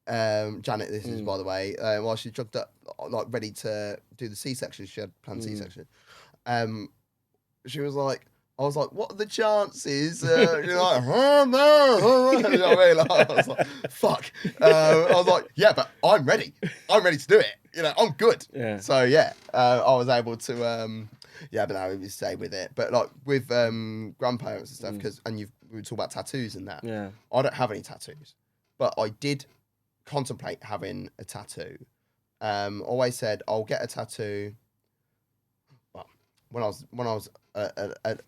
Janet, this is by the way, while she's drugged up, like ready to do the C-section, she had planned C-section. She was like, I was like, what are the chances? You're like, oh no. You know what I mean? Like, I was like, fuck. I was like, yeah, but I'm ready. I'm ready to do it. You know, I'm good. Yeah. So yeah, I was able to, but now we stay with it. But like with grandparents and stuff, we were talking about tattoos and that. Yeah. I don't have any tattoos, but I did contemplate having a tattoo. Always said I'll get a tattoo. Well, when I was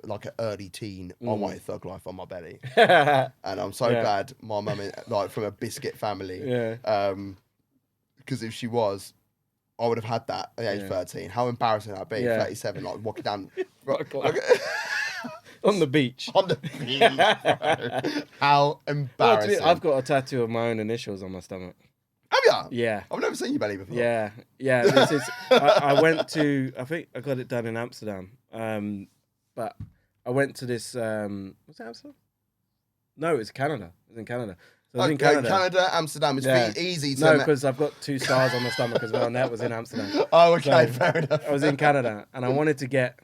like an early teen, I wanted Thug Life on my belly, and I'm so glad my mum is like from a biscuit family. Yeah. Because if she was, I would have had that at the age of 13. How embarrassing that'd be. 37, like walking down on the beach. On the beach, bro. How embarrassing. I've got a tattoo of my own initials on my stomach. Have you? Yeah. I've never seen your belly before. Yeah. This is. I went to. I think I got it done in Amsterdam. But I went to this. Was it Amsterdam? No, it's Canada. It was in Canada. So I was in Canada, Amsterdam. It's easy to. No, because I've got 2 stars on my stomach as well, and that was in Amsterdam. Oh, okay, fair enough. I was in Canada, and I wanted to get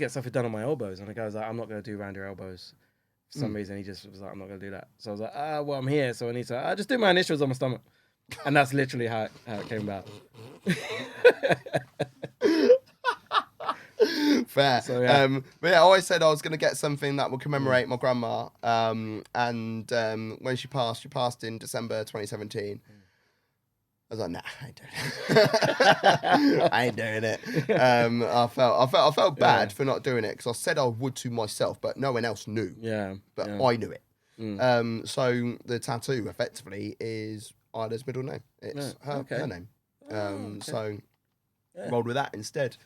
something done on my elbows, and the guy was like, "I'm not going to do around your elbows." For some reason, he just was like, "I'm not going to do that." So I was like, well, I'm here, so I need to. Just do my initials on my stomach, and that's literally how it came about. Fair. So, yeah. But yeah, I always said I was going to get something that would commemorate my grandma. And when she passed in December 2017. I was like, nah, I ain't doing it. I ain't doing it. I felt bad for not doing it because I said I would to myself, but no one else knew. Yeah. But I knew it. So the tattoo effectively is Ida's middle name. It's her name. Okay. So rolled with that instead.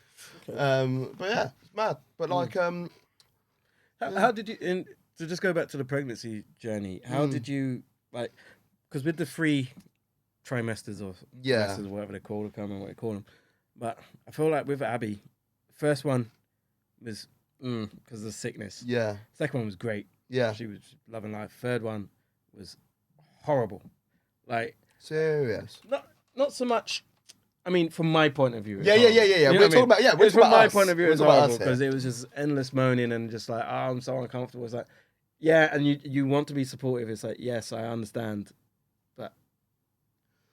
Okay. But yeah, it's mad. But like, how did you? To just go back to the pregnancy journey, how did you like? Because with the 3 trimesters or trimesters or whatever they call them, I can't remember what they call them. But I feel like with Abby, first one was because of the sickness. Yeah. Second one was great. Yeah. She was loving life. Third one was horrible. Like serious. Not so much. I mean, from my point of view. Yeah. We're talking about from my point of view, it's horrible because it was just endless moaning and just like, I'm so uncomfortable. It's like, yeah, and you want to be supportive. It's like, yes, I understand, but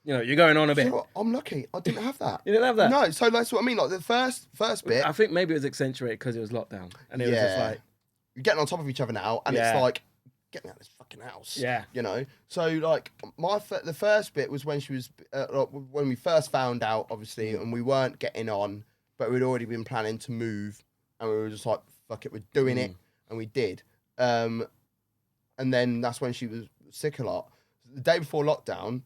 you're going on a bit. You know what? I'm lucky. I didn't have that. You didn't have that? No. So that's what I mean. Like the first bit. I think maybe it was accentuated because it was lockdown, and it was just like, we're getting on top of each other now, and it's like, get me out of this fucking house. Yeah. You know? So, like, the first bit was when she was, when we first found out, obviously, and we weren't getting on, but we'd already been planning to move, and we were just like, fuck it, we're doing it, and we did. And then that's when she was sick a lot. The day before lockdown,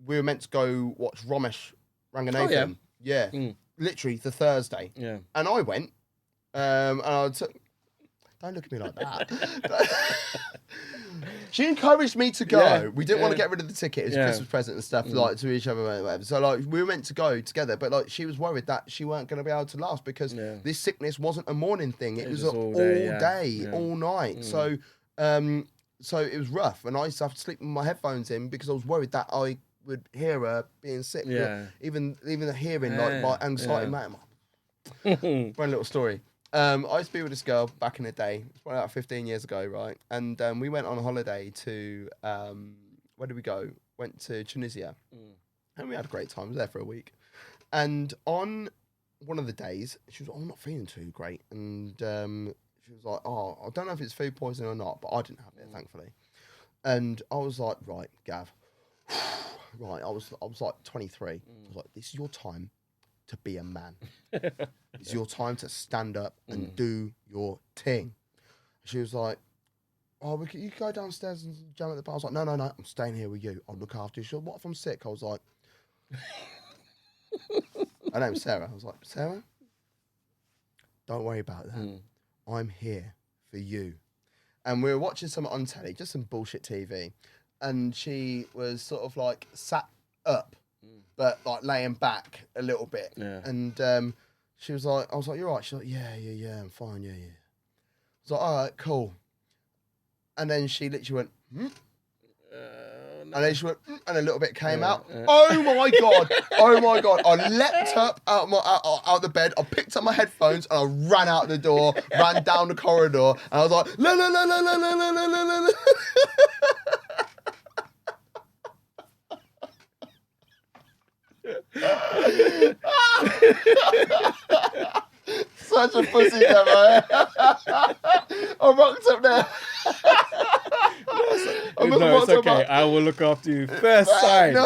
we were meant to go watch Ramesh Ranganathan. Yeah. Literally the Thursday. Yeah. And I went, and I took... Don't look at me like that. She encouraged me to go. Yeah, We didn't want to get rid of the ticket. It was a Christmas present and stuff, like, to each other and whatever. So, like, we were meant to go together, but, like, she was worried that she weren't going to be able to last because this sickness wasn't a morning thing. It was all day, all night. So, so it was rough, and I used to have to sleep with my headphones in because I was worried that I would hear her being sick. Even the hearing, like, my anxiety, mate. One little story. I used to be with this girl back in the day. It's probably about 15 years ago, right? And we went on a holiday to, where did we go? Went to Tunisia. And we had a great time. I was there for a week. And on one of the days, she was like, I'm not feeling too great. And she was like, oh, I don't know if it's food poisoning or not, but I didn't have it, thankfully. And I was like, right, Gav. Right, I was like 23. I was like, this is your time to be a man. It's your time to stand up and do your thing. She was like, oh, you go downstairs and jam at the bar. I was like, no, I'm staying here with you. I'll look after you. She said, what if I'm sick? I was like, her name's Sarah. I was like, Sarah, don't worry about that. I'm here for you. And we were watching something on telly, just some bullshit TV. And she was sort of like sat up, but like laying back a little bit. Yeah. And she was like, I was like, you're right. She's like, yeah, I'm fine, yeah. I was like, all right, cool. And then she literally went, no. And then she went, and a little bit came out. Oh my God. I leapt up out the bed. I picked up my headphones and I ran out the door, ran down the corridor. And I was like, la. Such a pussy demo. I rocked up there. No, it's okay. I will look after you. First sign.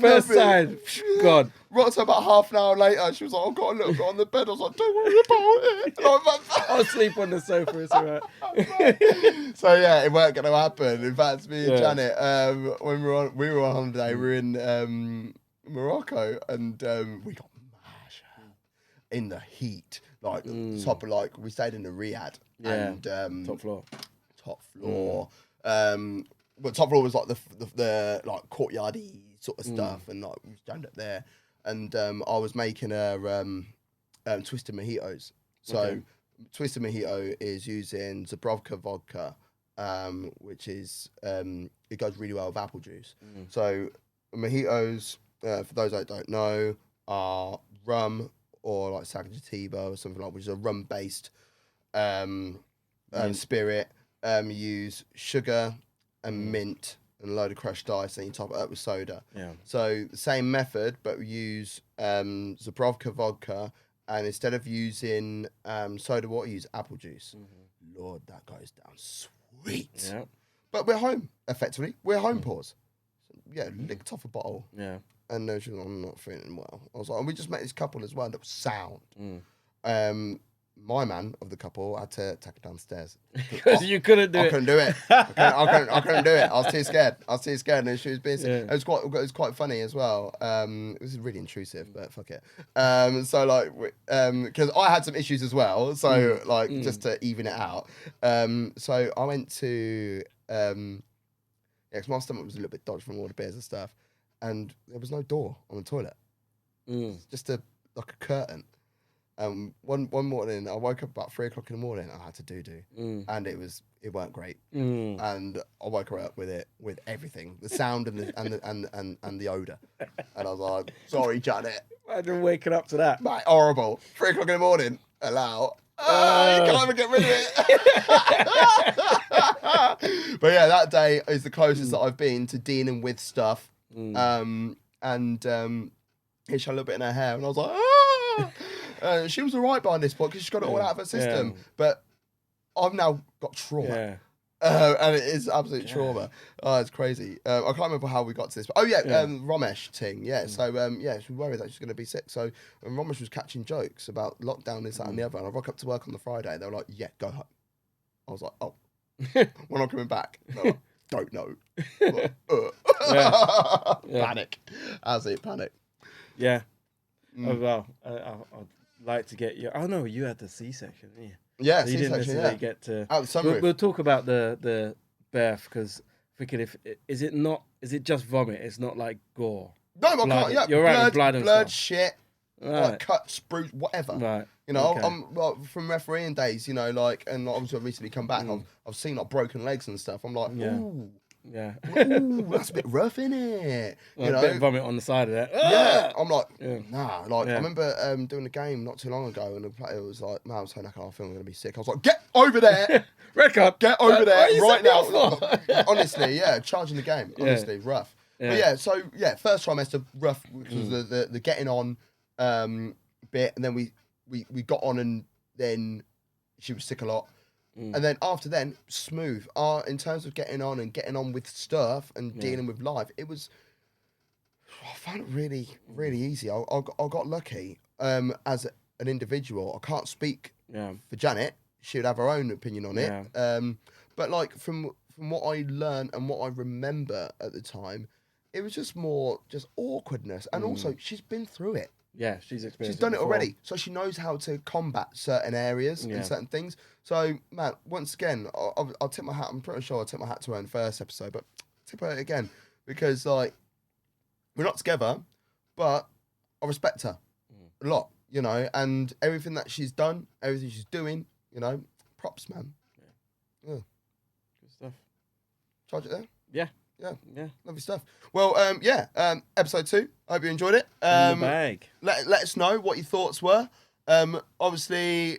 First sign. God. Rocked up about half an hour later. She was like, I've got a little bit on the bed. I was like, don't worry about it. I'll sleep on the sofa. It's all right. So yeah, it weren't going to happen. In fact, me and Janet, when we were on holiday, we were in Morocco, and we got mashed in the heat. Like top of we stayed in the Riyadh. Yeah. And top floor. But top floor was like the like courtyardy sort of stuff, and like we stand up there, and I was making a twisted mojitos. So twisted mojito is using Zabrovka vodka, which is it goes really well with apple juice. So mojitos, for those that don't know, are rum or like Sagitativa or something like, which is a rum based spirit. You use sugar and mint and a load of crushed ice, and you top it up with soda. Yeah. So the same method, but we use Zabrovka vodka, and instead of using soda water, use apple juice. Lord, that goes down sweet. Yeah. But we're home, effectively. We're home pours. So, yeah, licked off a bottle. Yeah. And she was like, I'm not feeling well. I was like, and we just met this couple as well that was sound. My man of the couple had to take her downstairs. Because you couldn't do it. I couldn't do it. I couldn't do it. I was too scared. And she was being sick. It was quite funny as well. It was really intrusive, but fuck it. So like, because I had some issues as well. So like, just to even it out. So I went to, because my stomach was a little bit dodged from all the beers and stuff, and there was no door on the toilet. Just like a curtain. One morning, I woke up about 3 o'clock in the morning. I had to do, and it weren't great. And I woke her up with everything, the sound and the odor. And I was like, "Sorry, Janet." Imagine waking up to that. Mate, horrible. 3 o'clock in the morning. Allow. You can't even get rid of it. But yeah, that day is the closest that I've been to dealing with stuff. She had a little bit in her hair, and I was like, ah. She was all right behind this point because she got it all out of her system. But I've now got trauma. Yeah. And it is absolute trauma. Oh, it's crazy. I can't remember how we got to this. But, Ramesh thing. Yeah. So, she was worried that she's going to be sick. So, when Ramesh was catching jokes about lockdown, this, that, and the other, and I rock up to work on the Friday, they were like, yeah, go home. I was like, oh, we're not coming back. Like, don't know. Like, Panic. Absolute panic. Yeah. Oh, well, I'd like to get you. Oh, no, you had the C-section, didn't you? Yeah, so you didn't necessarily get to. Out the sunroof. We'll talk about the birth because thinking is it just vomit? It's not like gore. No, I can't. Yeah, you're right. Blood, shit, like cut, spruce, whatever. Right. You know, okay. I'm like, from refereeing days. You know, like, and obviously I've recently come back. I've seen like broken legs and stuff. I'm like, ooh. Yeah. Ooh, that's a bit rough, innit? You know, a bit of vomit on the side of that. Yeah, I'm like, nah. Like, I remember doing a game not too long ago, and the player was like, man, I'm so knackered, I feel I'm going to be sick. I was like, get over there. Record. Get over there right now. Honestly, charging the game. Honestly, rough. Yeah. But first trimester, rough, which was the getting on bit, and then we got on, and then she was sick a lot. And then after then, smooth. In terms of getting on with stuff and dealing with life, I found it really, really easy. I got lucky as an individual. I can't speak for Janet. She would have her own opinion on it. But like from what I learned and what I remember at the time, it was just more awkwardness. And also, she's been through it. Yeah, she's experienced. She's done it already, so she knows how to combat certain areas and certain things. So, man, once again, I'll tip my hat. I'm pretty sure I tipped my hat to her in the first episode, but tip her again because, like, we're not together, but I respect her a lot, you know, and everything that she's done, everything she's doing, you know, props, man. Yeah. Good stuff. Charge it there? Yeah. Lovely stuff. Well, episode 2. I hope you enjoyed it. In the bag. Let us know what your thoughts were. Obviously,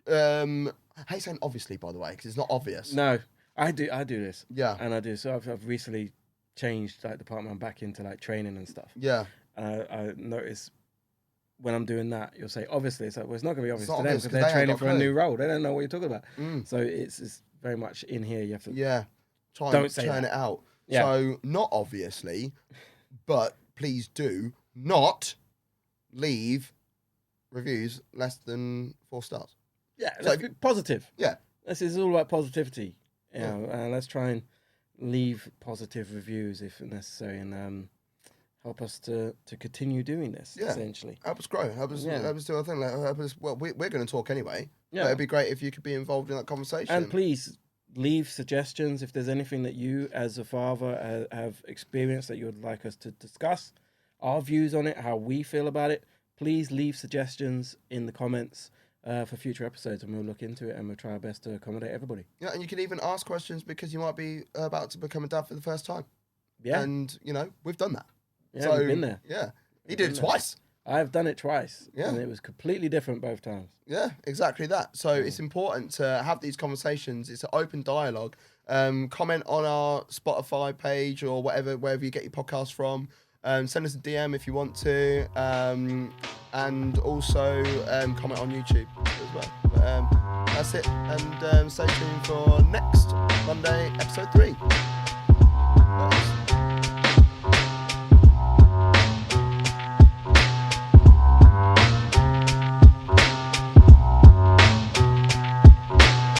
I hate saying obviously, by the way, because it's not obvious. No, I do this. Yeah. And I do. So I've recently changed like the department I'm back into like training and stuff. Yeah. I notice when I'm doing that, you'll say obviously. It's like, well, it's not going to be obvious to them obvious because they're training for a new role. They don't know what you're talking about. So it's very much in here. You have to try don't and turn it out. Yeah. So not obviously, but please do not leave reviews less than 4 stars. Yeah, let's be positive. Yeah. This is all about positivity. You know, and let's try and leave positive reviews if necessary and help us to continue doing this, essentially. Help us grow. Help us do our thing. Help us, well, we're going to talk anyway. Yeah. But it'd be great if you could be involved in that conversation. And please leave suggestions if there's anything that you as a father have experienced that you would like us to discuss, our views on it, how we feel about it. Please leave suggestions in the comments for future episodes and we'll look into it and we'll try our best to accommodate everybody. Yeah, and you can even ask questions because you might be about to become a dad for the first time. Yeah. And, you know, we've done that. Yeah, so, we've been there. Yeah. He did it twice. I've done it twice. Yeah. And it was completely different both times. Yeah, exactly that. So it's important to have these conversations. It's an open dialogue. Comment on our Spotify page or wherever you get your podcast from. Send us a DM if you want to. And also comment on YouTube as well. But, that's it. And stay tuned for next Monday, episode 3.